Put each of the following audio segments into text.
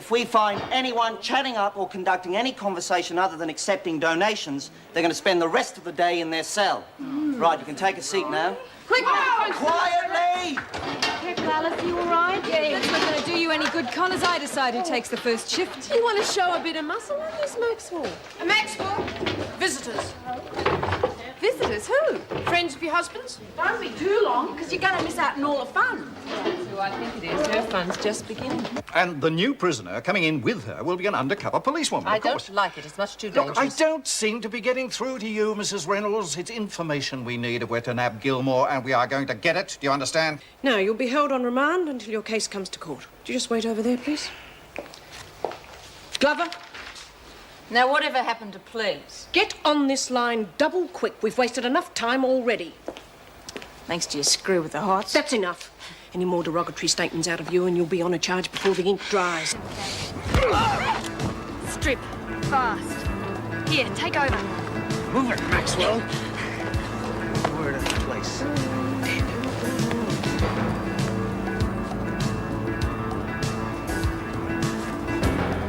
if we find anyone chatting up or conducting any conversation other than accepting donations, they're going to spend the rest of the day in their cell. Right, you can take a seat now. Quick! Quietly! Careful, Alice, are you all right? Yeah. That's not going to do you any good. Connor's I decide who takes the first shift. You want to show a bit of muscle on this, Maxwell? Maxwell, visitors. Visitors? Who? Friends of your husband's? Don't be too long, because you're going to miss out on all the fun. That's who I think it is. Her fun's just beginning. And the new prisoner coming in with her will be an undercover policewoman, I of course. don't like it. It's much too Look, dangerous. I don't seem to be getting through to you, Mrs. Reynolds. It's information we need if we're to nab Gilmore, and we are going to get it. Do you understand? No, you'll be held on remand until your case comes to court. Would you just wait over there, please? Glover, Now, whatever happened to please? get on this line double quick. We've wasted enough time already. Thanks to your screw with the hearts. That's enough. Any more derogatory statements out of you and you'll be on a charge before the ink dries. Strip. Fast. Here, take over. Move it, Maxwell. Word of the place.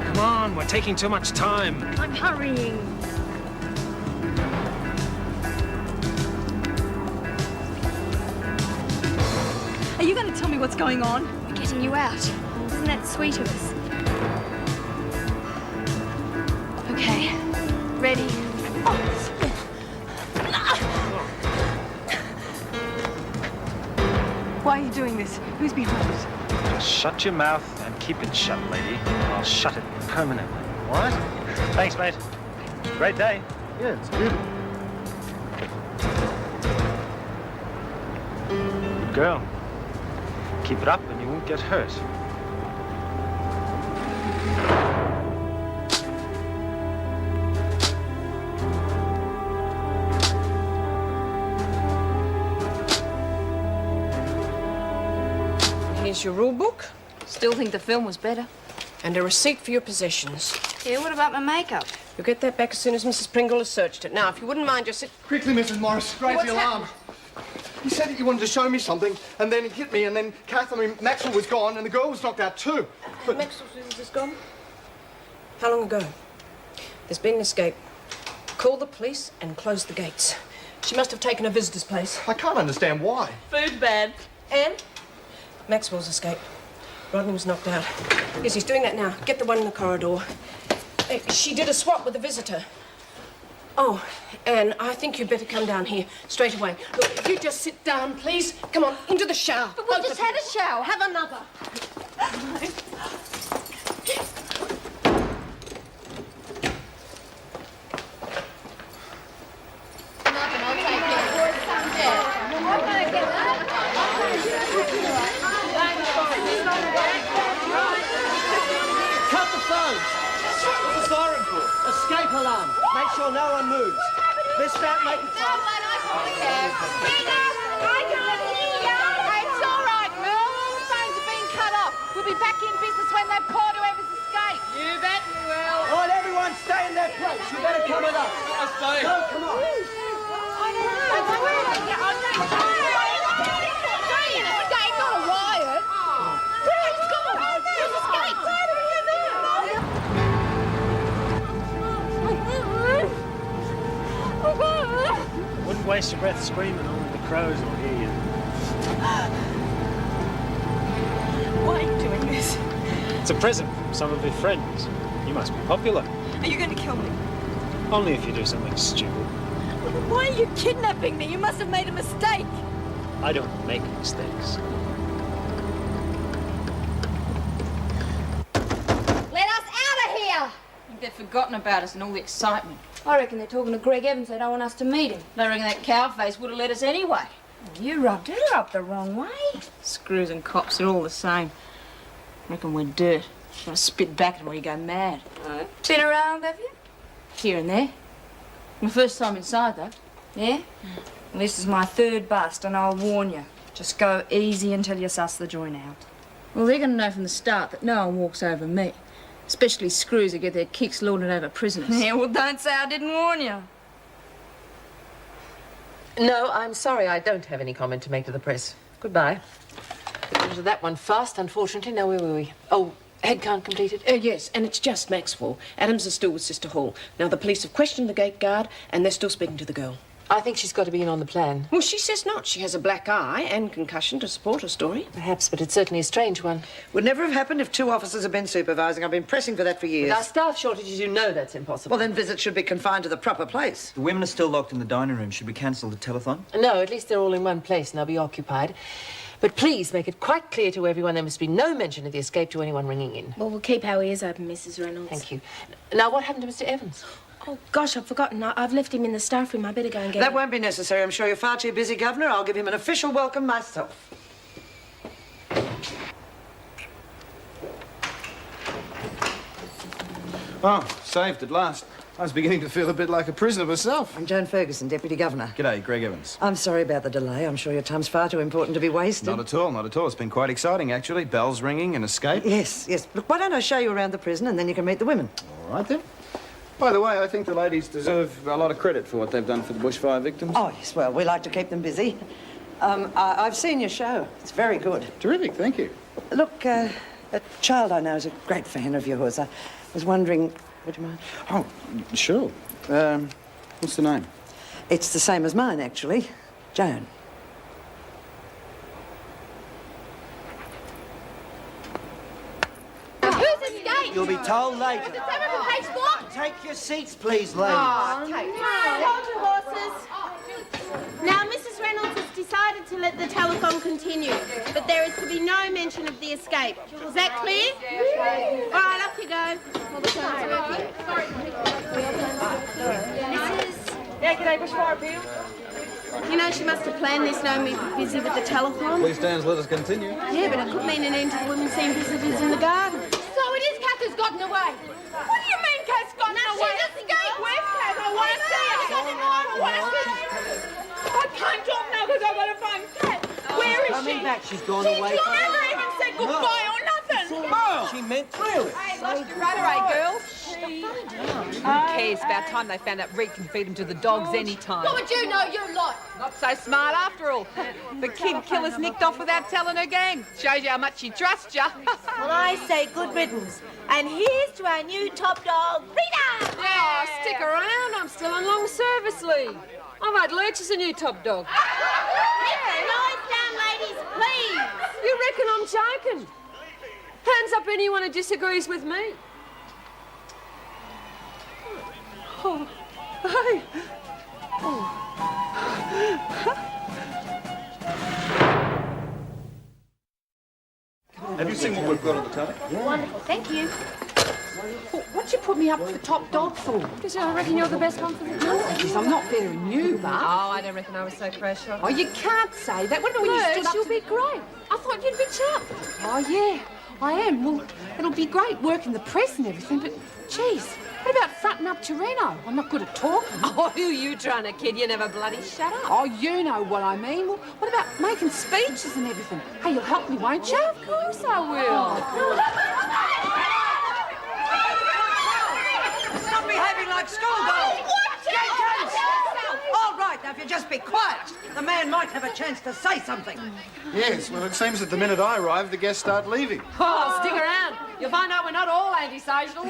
Come on, we're taking too much time. I'm hurrying. Are you going to tell me what's going on? We're getting you out. Isn't that sweet of us? Okay. Ready. Why are you doing this? Who's behind it? Just shut your mouth and keep it shut, lady. I'll shut it permanently. What? Thanks, mate. Great day. Yeah, it's beautiful. Good girl. Keep it up and you won't get hurt. Here's your rule book Still think the film was better. and a receipt for your possessions. Yeah, what about my makeup? You'll get that back as soon as Mrs. Pringle has searched it. Now, if you wouldn't mind just sit... Quickly, Mrs. Morris, raise What's the alarm. You said that you wanted to show me something, and then he hit me, and then Maxwell was gone, and the girl was knocked out too. But Maxwell's visitors gone? How long ago? There's been an escape. Call the police and close the gates. She must have taken a visitor's place. I can't understand why. Food bad. And Maxwell's escape. Rodney was knocked out. Yes, he's doing that now. Get the one in the corridor. She did a swap with a visitor. Oh, Anne, I think you'd better come down here straight away. Look, if you just sit down, please. Come on, into the shower. But we just had a shower. Have another. Cut the phones! What's the siren for? Escape alarm. Make sure no one moves. Let's start making... It's all right, Merle. All the phones have been cut off. We'll be back in business when they've caught whoever's escaped. You bet we will. All right, everyone, stay in their place. You better come with us. Go, come on. Wouldn't waste your breath screaming, only the crows will hear you. Why are you doing this? It's a present from some of your friends. You must be popular. Are you going to kill me? Only if you do something stupid. Why are you kidnapping me? You must have made a mistake. I don't make mistakes. Let us out of here! I think they've forgotten about us and all the excitement. I reckon they're talking to Greg Evans. They don't want us to meet him. They reckon that cow face would have let us anyway. You rubbed her up the wrong way. Screws and cops are all the same. Reckon we're dirt. You want to spit back at them or you go mad. Been around, have you? Here and there. My first time inside, though. Yeah? Well, this is my third bust, and I'll warn you. Just go easy until you suss the joint out. Well, they're going to know from the start that no one walks over me. Especially screws who get their kicks lorded over prisoners. Yeah, well, don't say I didn't warn you. No, I'm sorry. I don't have any comment to make to the press. Goodbye. Got rid of that one fast, unfortunately. Now, where were we? Oh, Head count completed? Yes, and it's just Maxwell. Adams is still with Sister Hall. Now, the police have questioned the gate guard, and they're still speaking to the girl. I think she's got to be in on the plan. Well, she says not. She has a black eye and concussion to support her story. Perhaps, but it's certainly a strange one. Would never have happened if 2 officers had been supervising. I've been pressing for that for years. With our staff shortages, you know that's impossible. Well, then visits should be confined to the proper place. The women are still locked in the dining room. Should we cancel the telethon? No, at least they're all in one place and they'll be occupied. But please make it quite clear to everyone there must be no mention of the escape to anyone ringing in. Well, we'll keep our ears open, Mrs. Reynolds. Thank you. Now, what happened to Mr. Evans? Oh, gosh, I've forgotten. I've left him in the staff room. I better go and get him. That won't be necessary. I'm sure you're far too busy, Governor. I'll give him an official welcome myself. Oh, saved at last. I was beginning to feel a bit like a prisoner myself. I'm Joan Ferguson, Deputy Governor. G'day, Greg Evans. I'm sorry about the delay. I'm sure your time's far too important to be wasted. Not at all, not at all. It's been quite exciting, actually. Bells ringing, an escape. Yes, yes. Look, why don't I show you around the prison and then you can meet the women? All right, then. By the way, I think the ladies deserve a lot of credit for what they've done for the bushfire victims. Oh, yes, well, we like to keep them busy. I've seen your show. It's very good. Terrific, thank you. Look, a child I know is a great fan of yours. I was wondering, would you mind? Oh, sure. What's the name? It's the same as mine, actually. Joan. Who's escaped? You'll be told later. Is it 7 from page 4? Take your seats, please, ladies. Hold your horses. Now, Mrs. Reynolds has decided to let the telethon continue, but there is to be no mention of the escape. Is that clear? All right, up you go. Yeah, g'day, bushfire appeal. You know, she must have planned this knowing we'd be busy with the telethon. Please stand, let us continue. Yeah, but it could mean an end to the women seeing visitors in the garden. So it is Kath who's gotten away. What do you mean Kath's gotten away? She's escaped. Where's Kath? I want to see her. I want to see her. I can't talk now because I've got to find Kath. Where is she? Coming back. She's gone away. She never even said goodbye or nothing. She meant really. Hey, lost your rudder, eh, girls? Who cares? About time they found out Reed can feed them to the dogs any time. What would you know, you lot? Not so smart after all. The kid killer's nicked off without telling her game. Shows you how much she trusts you. Well, I say good riddance. And here's to our new top dog, Rita! Oh, stick around. I'm still on long service leave. I've had Lurch as a new top dog. Noise down, ladies, please. You reckon I'm joking? Hands up anyone who disagrees with me. Oh, hey. Have you seen what we've got on the telly? Wonderful, thank you. What'd you put me up for top dog for? Because I reckon you're the best one for the job. I'm not better than you, but... Oh, I don't reckon I was so precious. Oh, you can't say that. What about when you stood up you'll be great. I thought you'd be tough. Oh, yeah, I am. Well, it'll be great working the press and everything, but, geez, what about fronting up to Reno? I'm not good at talking. Oh, who are you trying to kid? You never bloody shut up. Oh, you know what I mean. Well, what about making speeches and everything? Hey, you'll help me, won't you? Of course I will. Stop behaving like schoolgirls! All right, now, if you just be quiet, the man might have a chance to say something. Yes, well, it seems that the minute I arrive, the guests start leaving. Oh, stick around. You'll find out we're not all antisocial.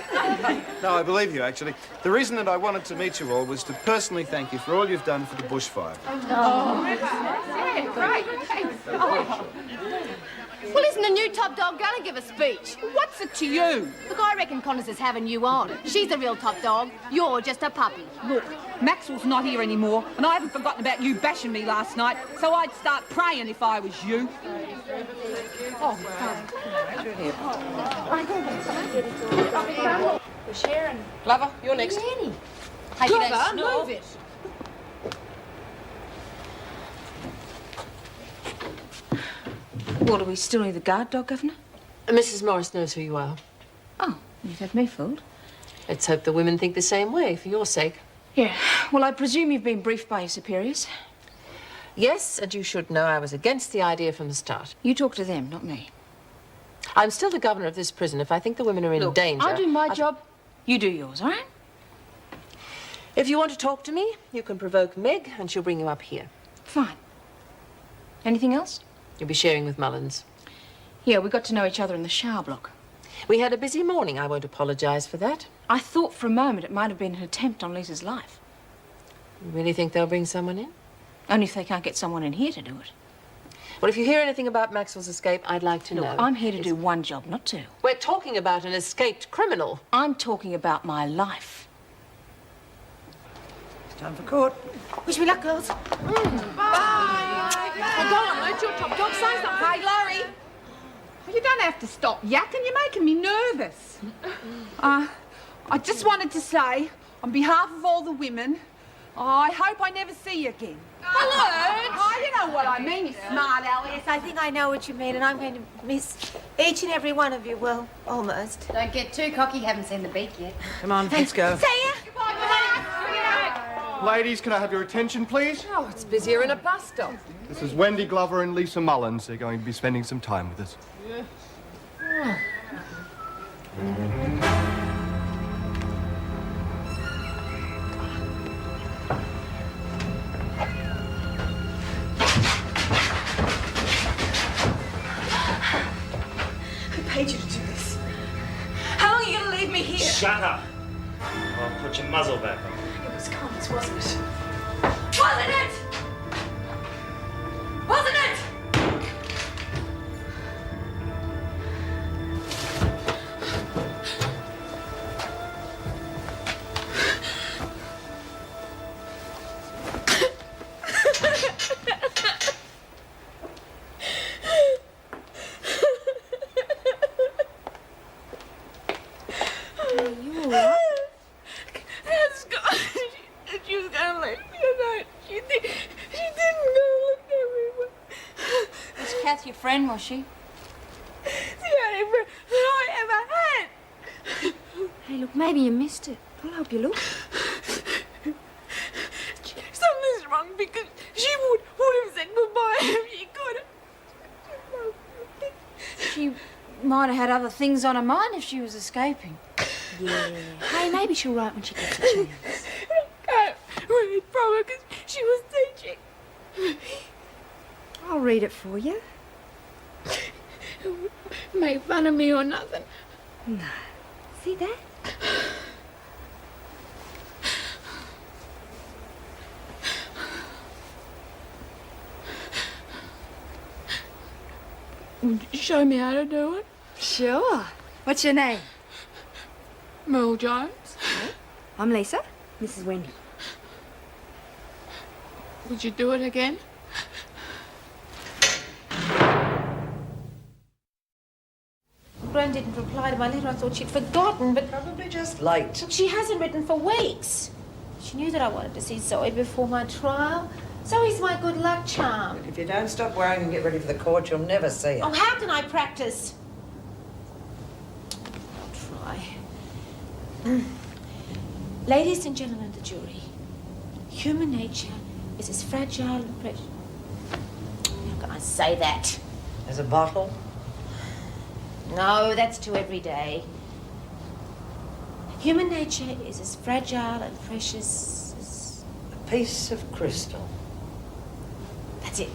No, I believe you, actually. The reason that I wanted to meet you all was to personally thank you for all you've done for the bushfire. Yeah, great. Oh. Well, isn't the new top dog going to give a speech? What's it to you? Look, I reckon Connors is having you on. She's the real top dog. You're just a puppy. Look, Maxwell's not here anymore, and I haven't forgotten about you bashing me last night, so I'd start praying if I was you. Oh, We're sharing. Glover, you're next. Hey, Glover, move it. Well, do we still need the guard dog, Governor? Mrs. Morris knows who you are. Oh, you've had me fooled. Let's hope the women think the same way, for your sake. Yeah, well, I presume you've been briefed by your superiors. Yes, and you should know I was against the idea from the start. You talk to them, not me. I'm still the governor of this prison. If I think the women are in Look, danger... I'll do my job, you do yours, all right? If you want to talk to me, you can provoke Meg, and she'll bring you up here. Fine. Anything else? You'll be sharing with Mullins. Yeah, we got to know each other in the shower block. We had a busy morning. I won't apologise for that. I thought for a moment it might have been an attempt on Lisa's life. You really think they'll bring someone in? Only if they can't get someone in here to do it. Well, if you hear anything about Maxwell's escape, I'd like to know. Look, I'm here to do one job, not two. We're talking about an escaped criminal. I'm talking about my life. It's time for court. Wish me luck, girls. Mm. Bye. Well, go on, won't you, top dog? Say something. Hey, Laurie. Well, you don't have to stop yakking. You're making me nervous. I just wanted to say, on behalf of all the women, I hope I never see you again. Oh, you know what I mean, you smart aleck. Yes, I think I know what you mean, and I'm going to miss each and every one of you. Well, almost. Don't get too cocky, haven't seen the beak yet. Come on, let's go. See ya! Ladies, can I have your attention, please? Oh, it's busier in a bus stop. This is Wendy Glover and Lisa Mullins. They're going to be spending some time with us. Who paid you to do this? How long are you going to leave me here? Shut up! I'll put your muzzle back on. It was Colin's, wasn't it? Wasn't it? Wasn't it? Your friend, was she? The only friend that I ever had. Hey, look, maybe you missed it. I'll help you look. Something's wrong because she would have said goodbye if she could have. She might have had other things on her mind if she was escaping. Yeah. Hey, maybe she'll write when she gets a chance. I can't read from her because she was teaching. I'll read it for you. Make fun of me or nothing. No. See that? Would you show me how to do it? Sure. What's your name? Merle Jones. I'm Lisa. This is Wendy. Would you do it again? Gran didn't reply to my letter. I thought she'd forgotten, but Probably just late. she hasn't written for weeks. She knew that I wanted to see Zoe before my trial. Zoe's my good luck charm. If you don't stop worrying and get ready for the court, you'll never see her. Oh, how can I practice? I'll try. Ladies and gentlemen of the jury, human nature is as fragile and precious. How can I say that? There's a bottle. No, that's too everyday. Human nature is as fragile and precious as... A piece of crystal. That's it.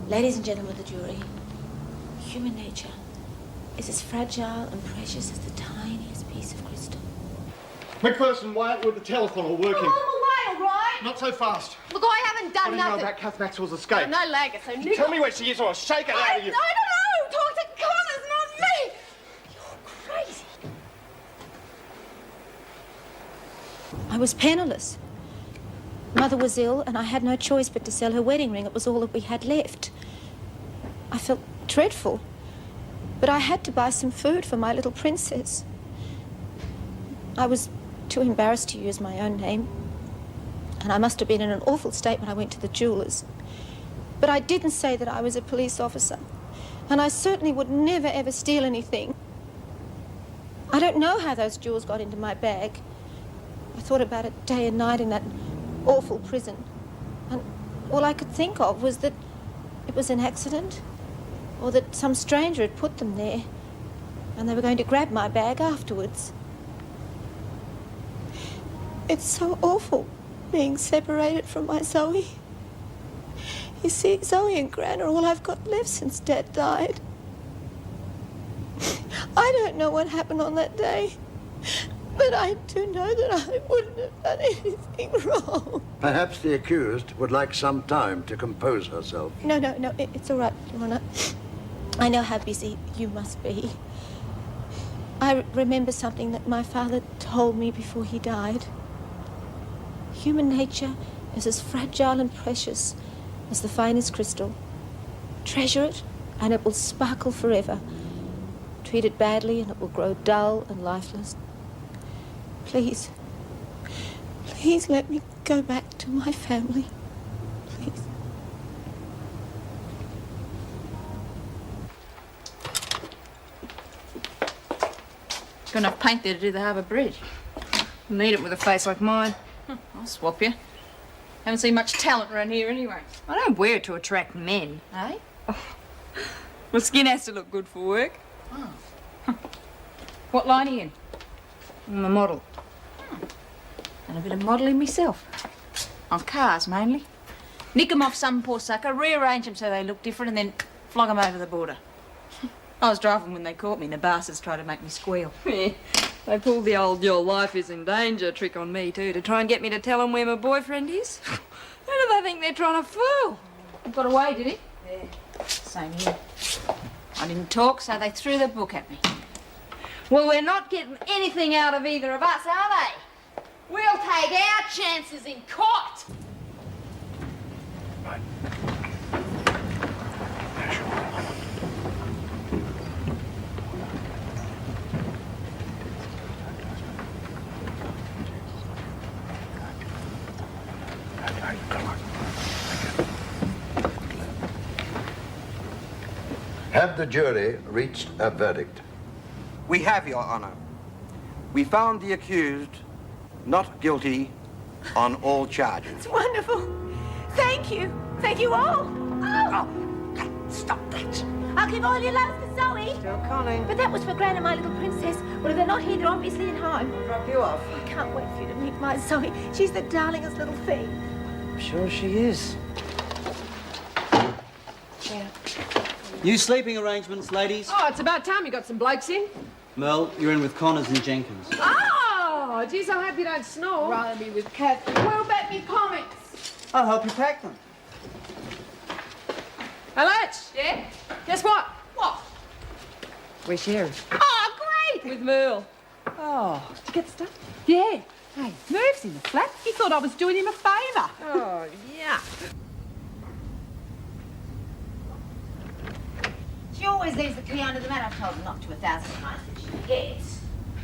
Ladies and gentlemen of the jury, human nature is as fragile and precious as the tiniest piece of crystal. McPherson, Wyatt, with the telephone all working. Oh, all right. Not so fast. Look, I haven't done What do you know nothing. about Kath Maxwell's escape? No lag, so nigger. Tell me where she is or I'll shake it out of you. I don't know. Talk to Connors, not me. You're crazy. I was penniless. Mother was ill, and I had no choice but to sell her wedding ring. It was all that we had left. I felt dreadful, but I had to buy some food for my little princess. I was too embarrassed to use my own name, and I must have been in an awful state when I went to the jeweller's. But I didn't say that I was a police officer, and I certainly would never, ever steal anything. I don't know how those jewels got into my bag. I thought about it day and night in that awful prison, and all I could think of was that it was an accident, or that some stranger had put them there, and they were going to grab my bag afterwards. It's so awful being separated from my Zoe. You see, Zoe and Gran are all I've got left since Dad died. I don't know what happened on that day, but I do know that I wouldn't have done anything wrong. Perhaps the accused would like some time to compose herself. No, it's all right, Your Honour. I know how busy you must be. I remember something that my father told me before he died. Human nature is as fragile and precious as the finest crystal. Treasure it, and it will sparkle forever. Treat it badly, and it will grow dull and lifeless. Please let me go back to my family. Please. Got enough paint there to do the Harbour Bridge. Need it with a face like mine. I'll swap you. Haven't seen much talent around here anyway. I don't wear it to attract men. Eh? Well, skin has to look good for work. What line are you in? I'm a model. And a bit of modelling myself. On cars, mainly. Nick 'em off some poor sucker, rearrange them so they look different, and then flog 'em over the border. I was driving when they caught me, and the bastards tried to make me squeal. Yeah, they pulled the old "your life is in danger" trick on me too, to try and get me to tell them where my boyfriend is. Who do they think they're trying to fool? Got away, did he? Yeah. Same here. I didn't talk, so they threw the book at me. Well, we're not getting anything out of either of us, are they? We'll take our chances in court. Have the jury reached a verdict? We have, Your Honor. We found the accused not guilty on all charges. It's wonderful. Thank you. Thank you all. Oh, stop that. I'll give all your love to Zoe. Still calling. But that was for Gran and my little princess. Well, if they're not here, they're obviously at home. I'll drop you off. I can't wait for you to meet my Zoe. She's the darlingest little thing. I'm sure she is. Yeah. New sleeping arrangements, ladies. Oh, it's about time you got some blokes in. Mel, you're in with Connors and Jenkins. Oh, geez, I hope you don't snore. Rather be with Kathy. We'll bet me comics. I'll help you pack them. Hey, lads. Yeah? Guess what? What? We're sharing. Oh, great! With Merle. Oh, Did you get the stuff? Yeah. Hey, Merv's in the flat. He thought I was doing him a favour. Oh, yeah. She always leaves the key under the mat. I've told her not to 1,000 times that she forgets.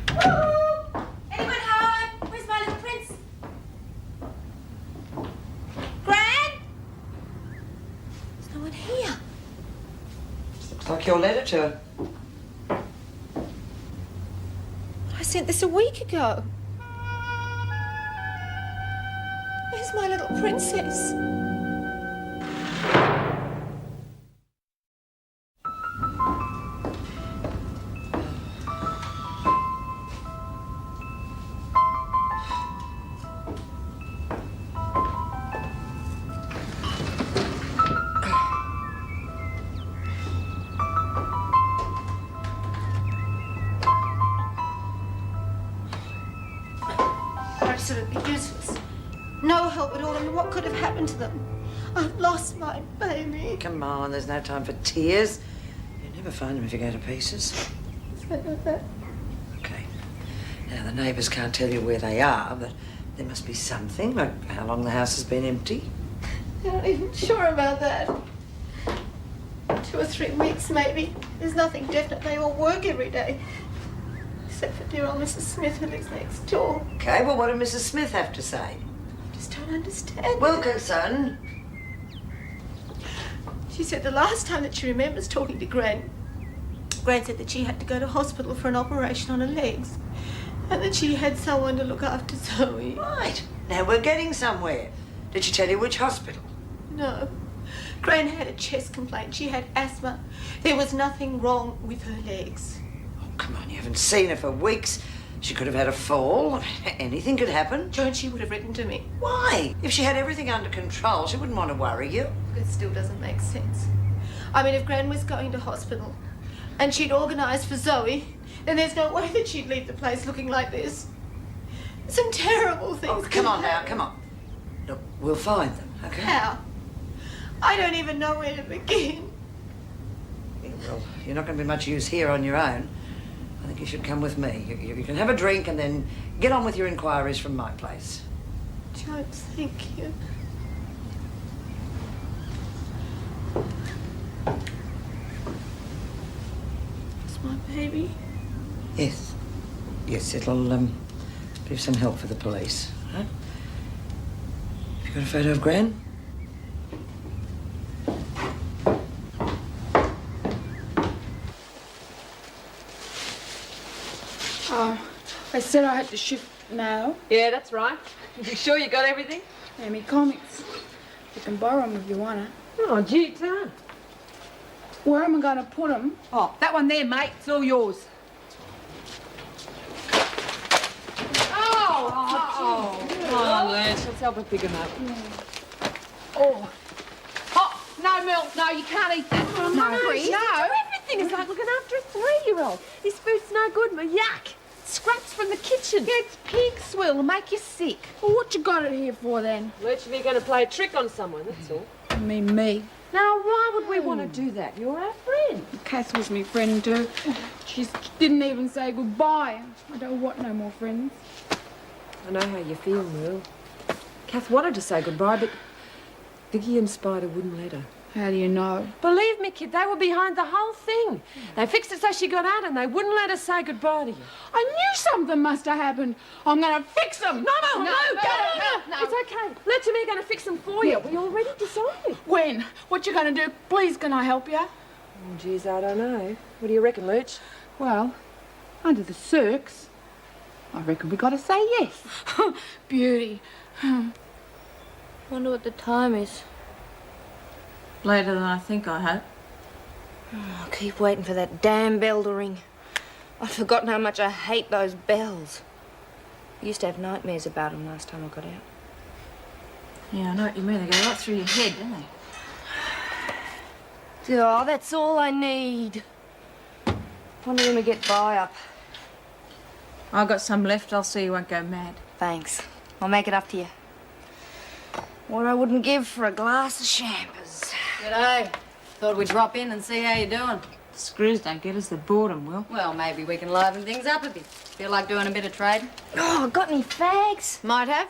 Woo! Anyone home? Where's my little prince? Gran? There's no one here. looks like your letter to her. I sent this a week ago. Where's my little princess? Absolutely useless. No help at all. I mean, what could have happened to them? I've lost my baby. Come on, there's no time for tears. You'll never find them if you go to pieces. Okay. Now, the neighbours can't tell you where they are, but there must be something, like how long the house has been empty. I'm not even sure about that. 2 or 3 weeks, maybe. There's nothing definite. They all work every day. Except for dear old Mrs. Smith, who lives next door. Okay, well, what did Mrs. Smith have to say? I just don't understand. Wilkinson. She said the last time that she remembers talking to Gran, Gran said that she had to go to hospital for an operation on her legs. And that she had someone to look after Zoe. Right. Now we're getting somewhere. Did she tell you which hospital? No. Gran had a chest complaint. She had asthma. There was nothing wrong with her legs. Oh, come on, you haven't seen her for weeks. She could have had a fall. Anything could happen. Joan, she would have written to me. Why? If she had everything under control, she wouldn't want to worry you. It still doesn't make sense. I mean, if Gran was going to hospital and she'd organised for Zoe then there's no way that she'd leave the place looking like this. Some terrible things. Oh, come on now, come on. Look, we'll find them, okay? How? I don't even know where to begin. Yeah, well, you're not going to be much use here on your own. I think you should come with me. You can have a drink and then get on with your inquiries from my place. Joe, thank you. It's my baby. Yes. Yes, it'll be some help for the police. Right? Have you got a photo of Gran? Oh, I said I had to shift now. Yeah, that's right. You sure you got everything? Yeah, me comics. You can borrow them if you want to. Oh, gee, Tom. Where am I going to put them? Oh, that one there, mate. It's all yours. Come on, Lance. Let's help her pick him up. Oh. Oh, no, Milk. No, you can't eat that. I'm hungry. No. Everything is like looking after a 3-year-old. This food's no good, my yuck. Scraps from the kitchen. Yeah, it's pig swill. It'll make you sick. Well, what you got it here for then? Lurch, if you're going to play a trick on someone, that's all. I mean, me. Now, why would we want to do that? You're our friend. Kath was me friend too. She didn't even say goodbye. I don't want no more friends. I know how you feel, Will. Kath wanted to say goodbye, but Vicky and Spider wouldn't let her. How do you know? Believe me, kid, they were behind the whole thing. They fixed it so she got out and they wouldn't let her say goodbye to you. I knew something must have happened. I'm going to fix them. No. It's okay. Let's me going to fix them for you. We already decided. When? What you going to do? Please, can I help you? Oh, geez, I don't know. What do you reckon, Lurch? Well, under the circs, I reckon we got to say yes. Beauty. Wonder what the time is. Later than I think, I hope. Oh, I keep waiting for that damn bell to ring. I'd forgotten how much I hate those bells. I used to have nightmares about them last time I got out. Yeah, I know what you mean. They go right through your head, don't they? Oh, that's all I need. Wonder when we get by up. I've got some left. I'll see you won't go mad. Thanks. I'll make it up to you. What I wouldn't give for a glass of champers. G'day. Thought we'd drop in and see how you're doing. The screws don't get us the boredom, Will. Well, maybe we can liven things up a bit. Feel like doing a bit of trading? Oh, got any fags? Might have,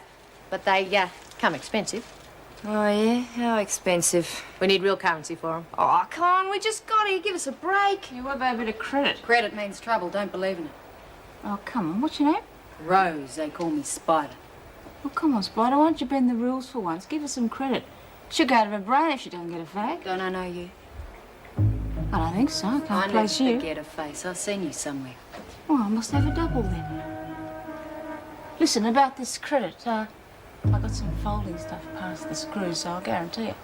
but they come expensive. Oh, yeah? How expensive? We need real currency for them. Oh, come on, we just got here. Give us a break. Yeah, what about a bit of credit? Credit means trouble. Don't believe in it. Oh, come on. What's your name? Rose. They call me Spider. Oh, come on, Spider. Why don't you bend the rules for once? Give her some credit. She'll go out of her brain if she doesn't get a fag. Don't I know you? I don't think so. I can't I place never you. forget a face. I've seen you somewhere. Oh, I must have a double then. Listen, about this credit, I got some folding stuff past the screws, so I'll guarantee it.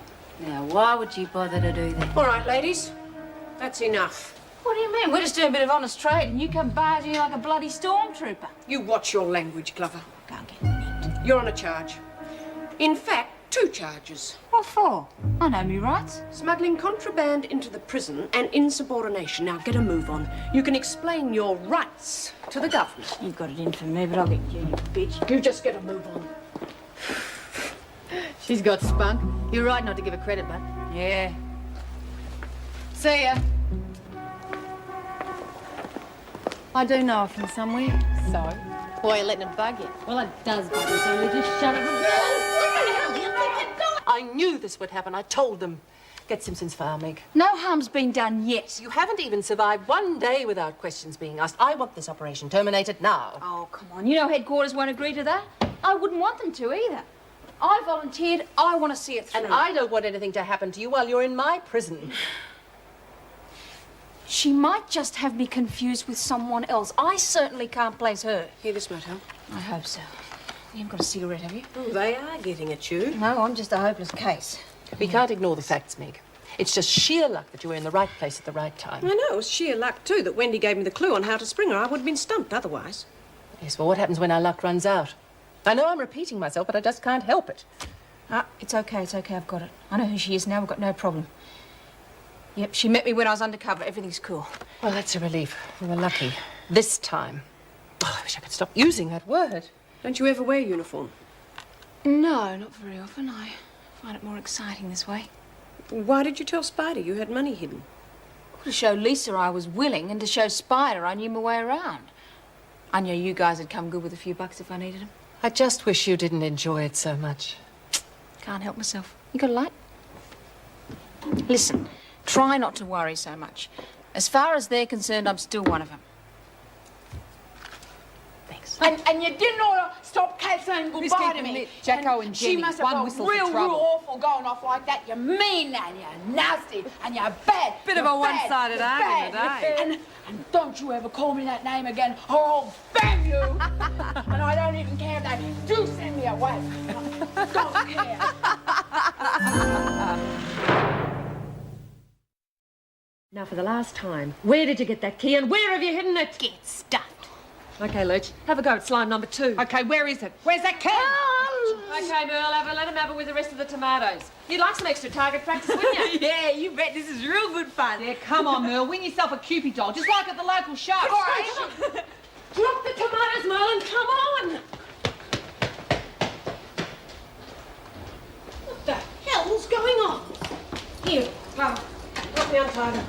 Now, why would you bother to do that? All right, ladies. That's enough. What do you mean? We're just doing a bit of honest trade and you come barging in like a bloody stormtrooper. You watch your language, Glover. Can't get nicked. You're on a charge. In fact, 2 charges. What for? I know me rights. Smuggling contraband into the prison and insubordination. Now, get a move on. You can explain your rights to the government. You've got it in for me, but I'll get you, you bitch. You just get a move on. She's got spunk. You're right not to give her credit, bud. Yeah. See ya. I do know her from somewhere. So? Why are you letting it bug you? Well, it does bug me, so we just shut it. I knew this would happen. I told them. Get Simpson's file, Meg. No harm's been done yet. You haven't even survived 1 day without questions being asked. I want this operation terminated now. Oh, come on. You know headquarters won't agree to that. I wouldn't want them to either. I volunteered. I want to see it through. And I don't want anything to happen to you while you're in my prison. She might just have me confused with someone else. I certainly can't place her. Here, this might help. I hope so. You haven't got a cigarette, have you? Oh, they are getting at you. No, I'm just a hopeless case. We can't ignore the facts, Meg. It's just sheer luck that you were in the right place at the right time. I know. It was sheer luck, too, that Wendy gave me the clue on how to spring her. I would have been stumped otherwise. Yes, well, what happens when our luck runs out? I know I'm repeating myself, but I just can't help it. Ah, it's okay, I've got it. I know who she is now, we've got no problem. Yep, she met me when I was undercover. Everything's cool. Well, that's a relief. We were lucky. This time. Oh, I wish I could stop using that word. Don't you ever wear uniform? No, not very often. I find it more exciting this way. Why did you tell Spider you had money hidden? To show Lisa I was willing, and to show Spider I knew my way around. I knew you guys would come good with a few bucks if I needed them. I just wish you didn't enjoy it so much. Can't help myself. You got a light? Listen, try not to worry so much. As far as they're concerned, I'm still one of them. Thanks. And you didn't ought to stop Kat saying goodbye to me. Jacko and Jenny, She must one have whistle felt for real trouble. awful going off like that. You're mean and you're nasty and you're bad. Bit of You're a one-sided bad. argument, You're eh? bad. And don't you ever call me that name again or I'll bang you. And I don't even care if they do send me away. I don't care. Now, for the last time, where did you get that key and where have you hidden it? Get stuffed. Okay, Lurch, have a go at slime number 2. Okay, where is it? Where's that key? Okay, Merle, let him have it with the rest of the tomatoes. You'd like some extra target practice, wouldn't you? Yeah, you bet. This is real good fun. Yeah, come on, Merle, win yourself a Cupid doll, just like at the local show. All right. Drop the tomatoes, Merle, and come on! What the hell's going on? Here, come. Help me untie them.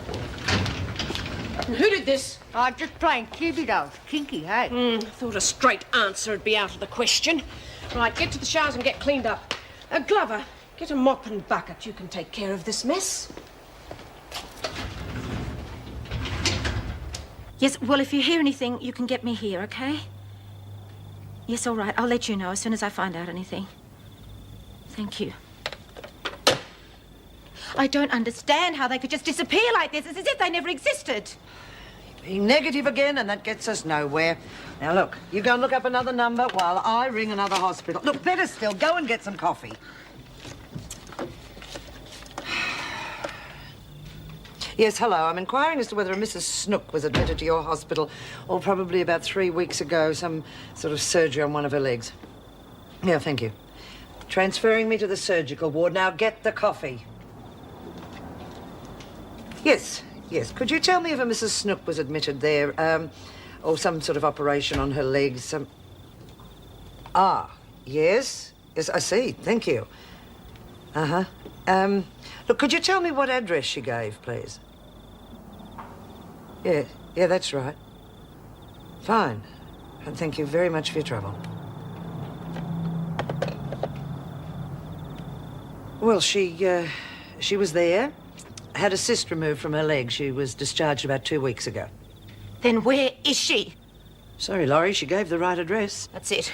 And who did this? I'm just playing Cupid dolls. Kinky, hey? I thought a straight answer would be out of the question. Right, get to the showers and get cleaned up. Glover, get a mop and bucket. You can take care of this mess. Yes, well, if you hear anything, you can get me here, okay? Yes, all right. I'll let you know as soon as I find out anything. Thank you. I don't understand how they could just disappear like this. It's as if they never existed. Being negative again, and that gets us nowhere. Now, look, you go and look up another number while I ring another hospital. Look, better still, go and get some coffee. Yes, hello. I'm inquiring as to whether a Mrs. Snook was admitted to your hospital, or probably about 3 weeks ago, some sort of surgery on one of her legs. Yeah, thank you. Transferring me to the surgical ward. Now, get the coffee. Yes. Yes, could you tell me if a Mrs. Snook was admitted there, or some sort of operation on her legs? Yes. Yes, I see. Thank you. Uh-huh. Look, could you tell me what address she gave, please? Yeah, that's right. Fine. And thank you very much for your trouble. Well, she was there. Had a cyst removed from her leg. She was discharged about 2 weeks ago. Then where is she? Sorry, Laurie, she gave the right address. That's it.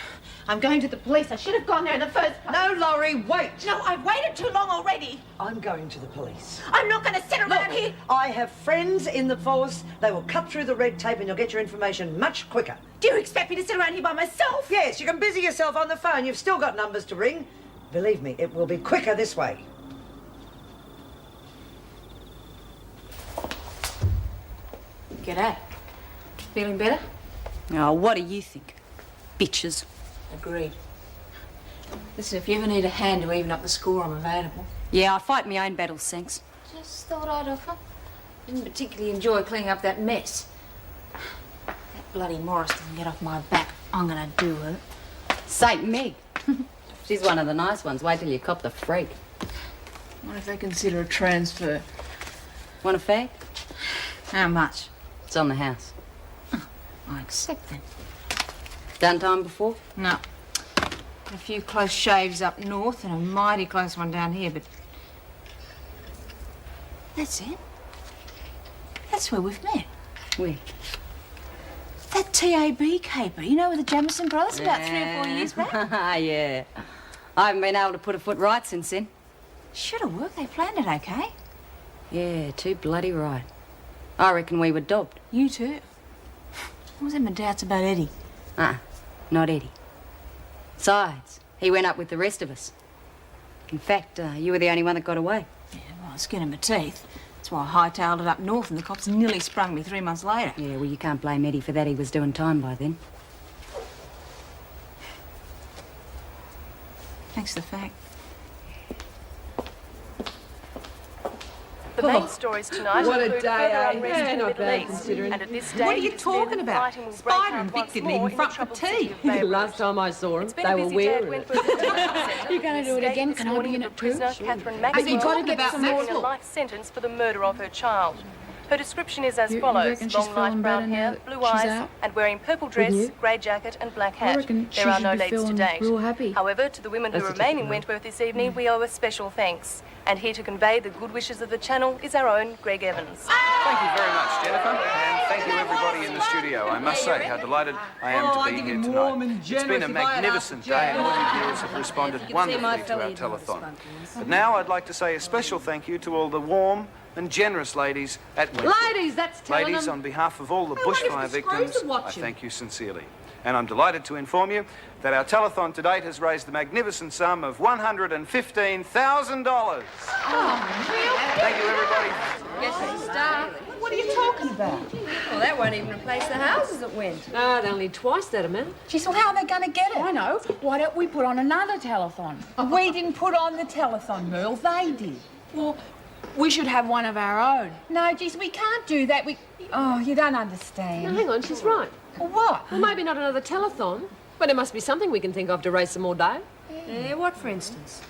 I'm going to the police. I should have gone there in the first place. No, Laurie, wait. No, I've waited too long already. I'm going to the police. I'm not going to sit around here. I have friends in the force. They will cut through the red tape and you'll get your information much quicker. Do you expect me to sit around here by myself? Yes, you can busy yourself on the phone. You've still got numbers to ring. Believe me, it will be quicker this way. G'day. Feeling better? Oh, what do you think? Bitches. Agreed. Listen, if you ever need a hand to even up the score, I'm available. Yeah, I fight my own battles, thanks. Just thought I'd offer. Didn't particularly enjoy cleaning up that mess. That bloody Morris doesn't get off my back. I'm gonna do her. Saint Meg. She's one of the nice ones. Wait till you cop the freak. What if they consider a transfer? Want a fag? How much? It's on the house. I accept then. Done time before? No. A few close shaves up north and a mighty close one down here, but... That's it. That's where we've met. Where? That TAB caper, you know, with the Jamison brothers about 3 or 4 years back. Yeah. I haven't been able to put a foot right since then. Should have worked. They planned it okay. Yeah, too bloody right. I reckon we were dobbed. You too. I was in my doubts about Eddie. Not Eddie. Besides, he went up with the rest of us. In fact, you were the only one that got away. Yeah, well, skin in my teeth. That's why I hightailed it up north and the cops nearly sprung me 3 months later. Yeah, well, you can't blame Eddie for that. He was doing time by then. Thanks for the fact. The main stories tonight What a include day, further eh? unrest Yeah, in the not Middle bad East. considering. And at this stage, What are you it's clear that talking about? fighting will break Spider out and once Victor more leaving in front the for troubled tea. city of Beirut. Last time I saw them, It's been they a were busy day at wearing Wentworth Detention Centre. You're going to do it again? Can I be in it too? Prisoner Catherine Maxwell Have you got to get is some serving a more? life sentence for the murder of her child. Her description is as You follows: reckon she's long light feeling brown better now hair, that blue she's eyes, out? and wearing purple Wouldn't dress, you? grey jacket, and black I hat. reckon she There are should no be leads to feeling date. real happy. However, to the women who That's a remain chicken in note. Wentworth this evening, we owe a special thanks. And here to convey the good wishes of the channel is our own Greg Evans. Thank you very much, Jennifer, and thank you everybody in the studio. I must say how delighted I am to be here tonight. It's been a magnificent day and all you viewers have responded wonderfully to our telethon. But now I'd like to say a special thank you to all the warm and generous ladies at Wentworth. Ladies, that's telling Ladies, them. on behalf of all the I wonder if bushfire the screws victims, are I watching. thank you sincerely. And I'm delighted to inform you that our telethon to date has raised the magnificent sum of $115,000. Thank you, everybody. Yes, darling. What are you talking about? Well, that won't even replace the houses it went. No, only twice that amount. Geez, well, how are they going to get it? I know. Why don't we put on another telethon? We didn't put on the telethon, Merle. They did. Well, we should have one of our own. No, geez, we can't do that. Oh, you don't understand. Now, hang on, she's right. Well, what? Well, maybe not another telethon, but there must be something we can think of to raise some more dough. Yeah, what, for instance?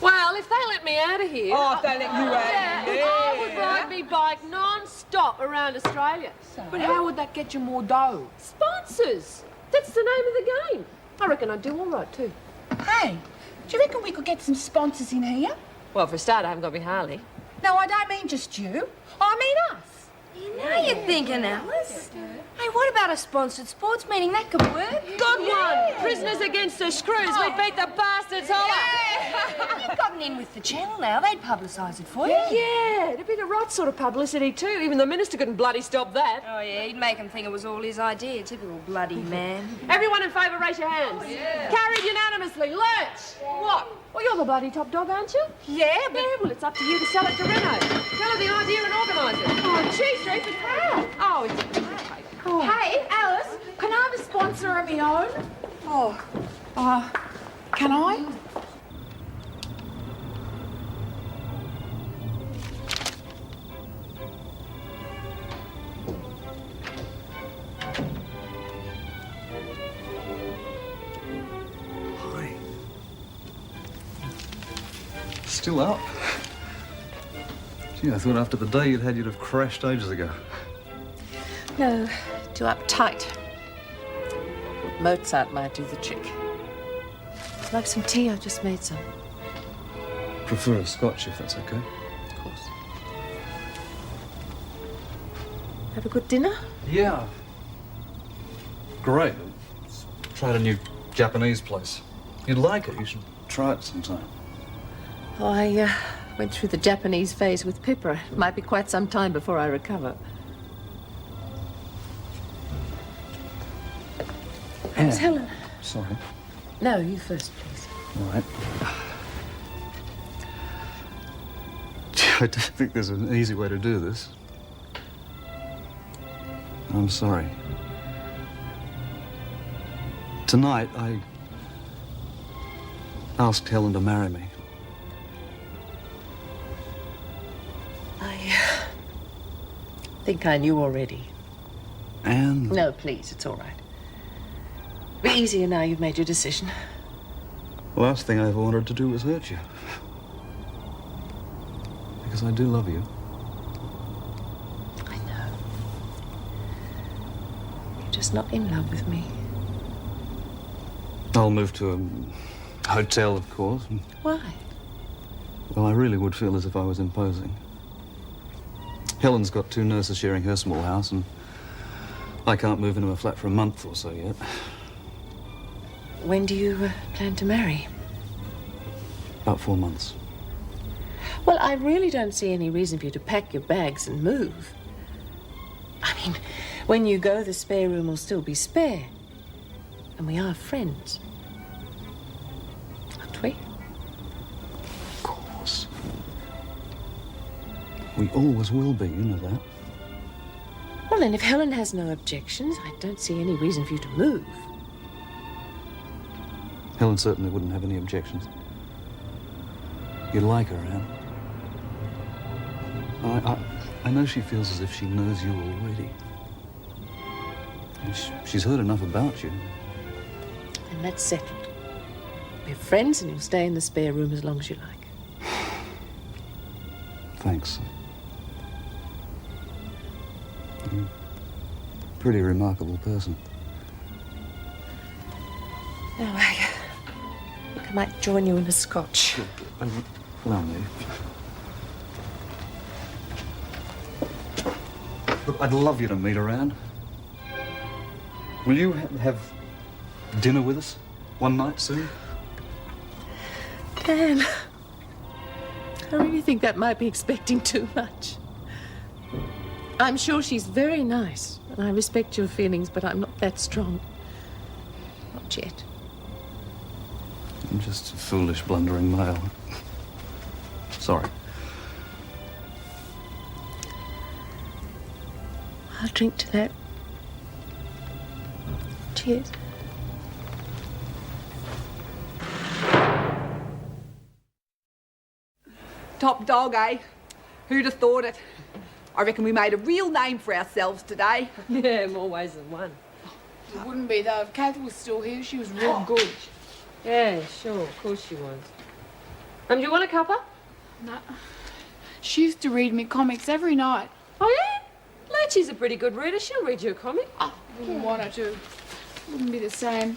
Well, if they let me out of here... Oh, if they let you out of here. I would ride me bike non-stop around Australia. But how would that get you more dough? Sponsors! That's the name of the game. I reckon I'd do all right, too. Hey, do you reckon we could get some sponsors in here? Well, for a start, I haven't got to be Harley. No, I don't mean just you. I mean us. Now you're thinking, Alice. Hey, what about a sponsored sports meeting? That could work. Good one! Prisoners against the screws. We beat the bastards holler. You've gotten in with the channel now. They'd publicise it for you. Yeah, it'd be the right sort of publicity, too. Even the minister couldn't bloody stop that. Oh, yeah, he'd make them think it was all his idea. Typical bloody man. Everyone in favour, raise your hands. Carried unanimously. Lurch! What? Well, you're the bloody top dog, aren't you? Yeah, but... Yeah, well, it's up to you to sell it to Reno. Tell her the idea and organise it. Oh, geez, Ruth, it's proud. Oh, it's... Hey, Alice, can I have a sponsor of my own? Can I? Hi. Still up? Gee, I thought after the day you'd have crashed ages ago. No, too uptight. Mozart might do the trick. Like some tea? I just made some. Prefer a scotch if that's okay. Of course. Have a good dinner? Yeah. Great. Tried a new Japanese place. You'd like it. You should try it sometime. Oh, I went through the Japanese phase with Pippa. It might be quite some time before I recover. How's Helen? Sorry. No, you first, please. All right. I don't think there's an easy way to do this. I'm sorry. Tonight, I asked Helen to marry me. I think I knew already. And? No, please, it's all right. Be easier now you've made your decision. The last thing I ever wanted to do was hurt you. Because I do love you. I know. You're just not in love with me. I'll move to a hotel, of course. Why? Well, I really would feel as if I was imposing. Helen's got 2 nurses sharing her small house, and I can't move into a flat for a month or so yet. When do you plan to marry? About 4 months. Well, I really don't see any reason for you to pack your bags and move. I mean, when you go, the spare room will still be spare. And we are friends. Aren't we? Of course. We always will be, you know that. Well, then, if Helen has no objections, I don't see any reason for you to move. Helen certainly wouldn't have any objections. You'd like her, Anne. I know she feels as if she knows you already. She's heard enough about you. And that's settled. We're friends and you'll stay in the spare room as long as you like. Thanks. You're a pretty remarkable person. Now, I think I might join you in a scotch. Allow me. Look, I'd love you to meet around. Will you have dinner with us one night soon? Dan, I really think that might be expecting too much. I'm sure she's very nice, and I respect your feelings, but I'm not that strong. Not yet. I'm just a foolish, blundering male. Sorry. I'll drink to that. Cheers. Top dog, eh? Who'd have thought it? I reckon we made a real name for ourselves today. Yeah, more ways than one. It wouldn't be, though. If Kath was still here, she was real good. Yeah, sure, of course she was. Do you want a cuppa? No. She used to read me comics every night. Oh, yeah? Lurchy's a pretty good reader. She'll read you a comic. Oh, wouldn't want her to. Wouldn't be the same.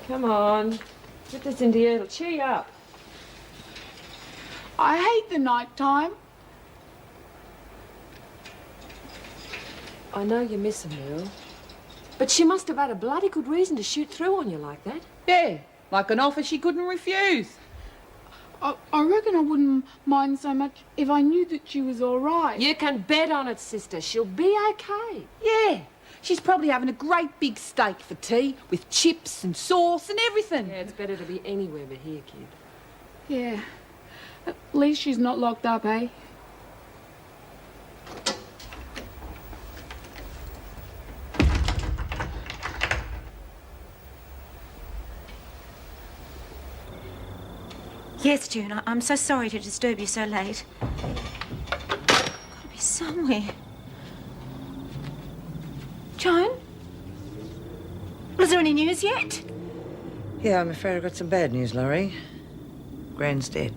Come on. Get this into you. It'll cheer you up. I hate the night time. I know you miss her, Muriel. But she must have had a bloody good reason to shoot through on you like that. Yeah, like an offer she couldn't refuse. I reckon I wouldn't mind so much if I knew that she was all right. You can bet on it, sister. She'll be okay. Yeah, she's probably having a great big steak for tea with chips and sauce and everything. Yeah, it's better to be anywhere but here, kid. Yeah. At least she's not locked up, eh? Yes, June, I'm so sorry to disturb you so late. Gotta be somewhere. Joan? Well, is there any news yet? Yeah, I'm afraid I've got some bad news, Laurie. Gran's dead.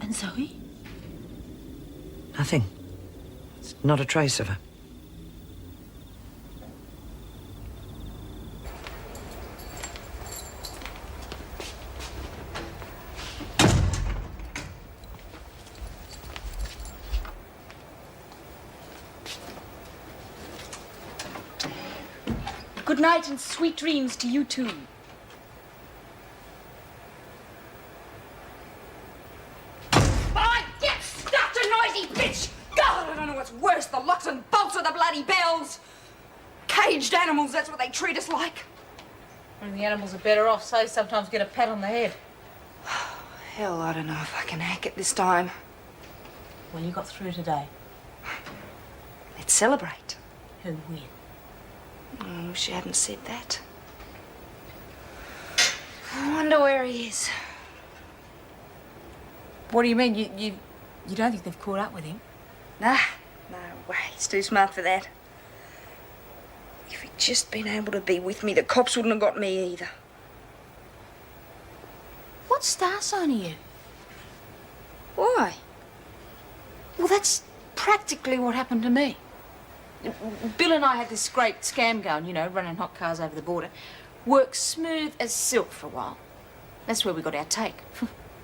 And Zoe? Nothing. It's not a trace of her. Good night and sweet dreams to you too. Oh, get stuffed, a noisy bitch! God, I don't know what's worse, the locks and bolts or the bloody bells. Caged animals, that's what they treat us like. And the animals are better off, so sometimes get a pat on the head. Hell, I don't know if I can hack it this time. Well, you got through today. Let's celebrate. Who win? I wish you hadn't said that. I wonder where he is. What do you mean? You don't think they've caught up with him? Nah, no way. He's too smart for that. If he'd just been able to be with me, the cops wouldn't have got me either. What star sign are you? Why? Well, that's practically what happened to me. Bill and I had this great scam going, you know, running hot cars over the border. Worked smooth as silk for a while. That's where we got our take.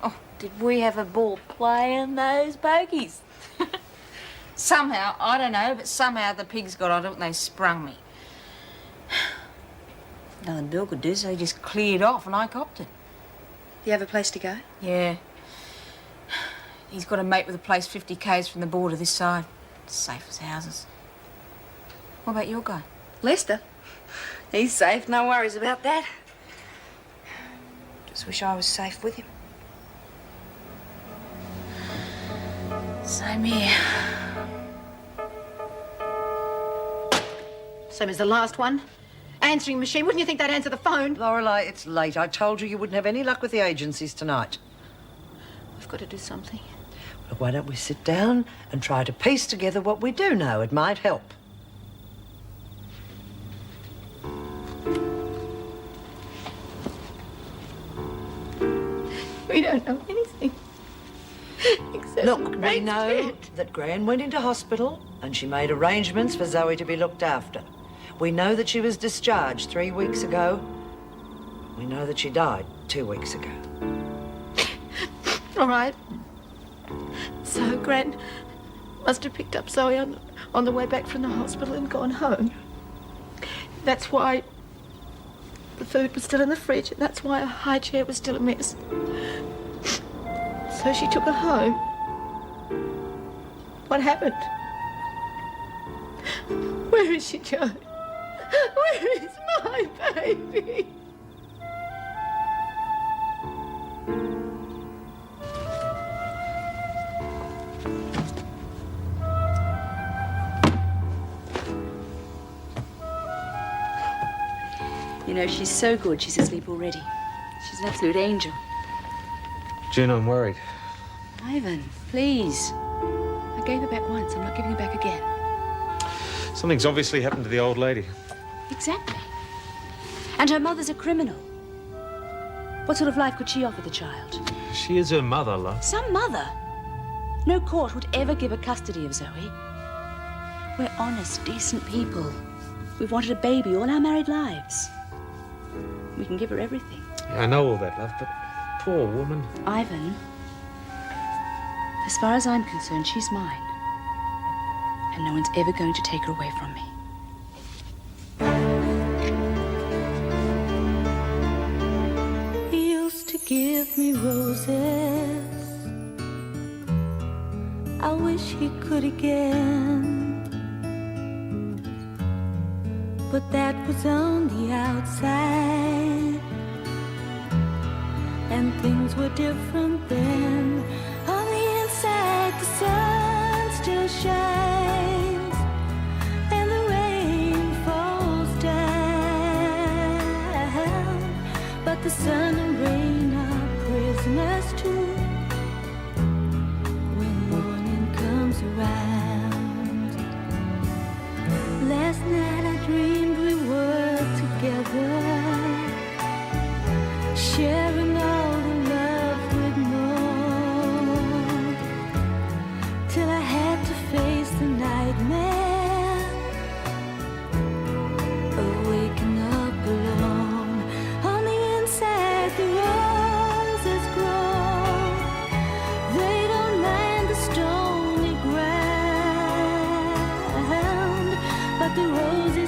Oh, did we have a ball playing those bogies? Somehow, I don't know, but somehow the pigs got on it and they sprung me. Nothing Bill could do, so he just cleared off and I copped it. You have a place to go? Yeah. He's got a mate with a place 50 k's from the border this side. Safe as houses. What about your guy? Lester. He's safe, no worries about that. Just wish I was safe with him. Same here. Same as the last one. And answering machine. Wouldn't you think they'd answer the phone? Lorelei, it's late. I told you you wouldn't have any luck with the agencies tonight. We've got to do something. Look, why don't we sit down and try to piece together what we do know? It might help. We don't know anything. Except Look, we Gran's know dead. that Gran went into hospital and she made arrangements for Zoe to be looked after. We know that she was discharged 3 weeks ago. We know that she died 2 weeks ago. All right. So Gran must have picked up Zoe on the way back from the hospital and gone home. That's why the food was still in the fridge, and that's why her high chair was still a mess. So she took her home. What happened? Where is she, Joe? Where is my baby? You know, she's so good she's asleep already. She's an absolute angel. June, I'm worried. Ivan, please. I gave her back once. I'm not giving her back again. Something's obviously happened to the old lady. Exactly. And her mother's a criminal. What sort of life could she offer the child? She is her mother, love. Some mother? No court would ever give her custody of Zoe. We're honest, decent people. We've wanted a baby all our married lives. We can give her everything. Yeah, I know all that, love, but poor woman. Ivan, as far as I'm concerned, she's mine. And no one's ever going to take her away from me. He used to give me roses. I wish he could again. But that was on the outside, and things were different then. On the inside, the sun still shines, and the rain falls down. But the sun and rain are prisoners too when morning comes around. Last night I dreamed we were together, sharing all the love we'd known, till I had to face the nightmare of waking up alone. On the inside the roses grow, they don't mind the stony ground, but the roses